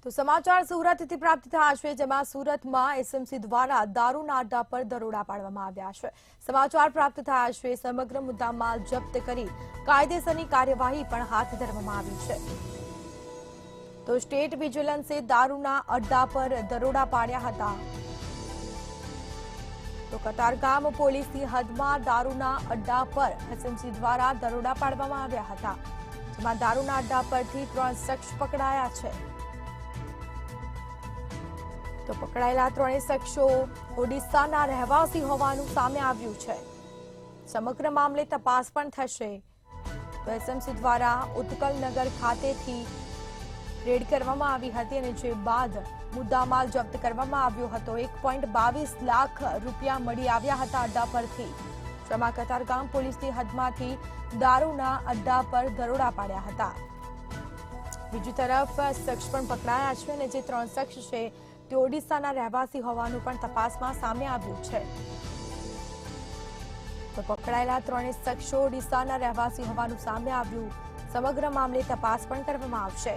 તો સમાચાર સુરતથી પ્રાપ્ત થયા છે, જેમાં સુરતમાં એસએમસી દ્વારા દારૂના અડ્ડા પર દરોડા પાડવામાં આવ્યા છે। સમાચાર પ્રાપ્ત થયા છે, સમગ્ર મુદ્દામાલ જપ્ત કરી કાયદેસરની કાર્યવાહી પણ હાથ ધરવામાં આવી છે। તો સ્ટેટ વિજિલન્સે દારૂના અડ્ડા પર દરોડા પાડ્યા હતા। તો કતારગામ પોલીસની હદમાં દારૂના અડ્ડા પર એસએમસી દ્વારા દરોડા પાડવામાં આવ્યા હતા, જેમાં દારૂના અડ્ડા પરથી 3 શખ્સ પકડાયા છે। તો પકડાયેલા 3 શખ્સો ઓડિશાના રહેવાસી હોવાનું સામે આવ્યું છે। સમગ્ર મામલે તપાસ પણ થશે। તો એસએમસી દ્વારા ઉત્કલનગર ખાતેથી રેડ કરવામાં આવી હતી અને જે બાદ મુદ્દામાલ જપ્ત કરવામાં આવ્યો હતો। 1.22 લાખ રૂપિયા મળી આવ્યા હતા અડ્ડા પરથી, જેમાં કતારગામ પોલીસની હદમાંથી દારૂના અડ્ડા પર દરોડા પાડ્યા હતા। બીજી તરફ શખ્સ પણ પકડાયા છે અને જે 3 શખ્સ છે તે ઓડિશાના રહેવાસી હોવાનું પણ તપાસમાં સામે આવ્યું છે। તો પકડાયેલા 3 શખ્સો ઓડિશાના રહેવાસી હોવાનું સામે આવ્યું। સમગ્ર મામલે તપાસ પણ કરવામાં આવશે।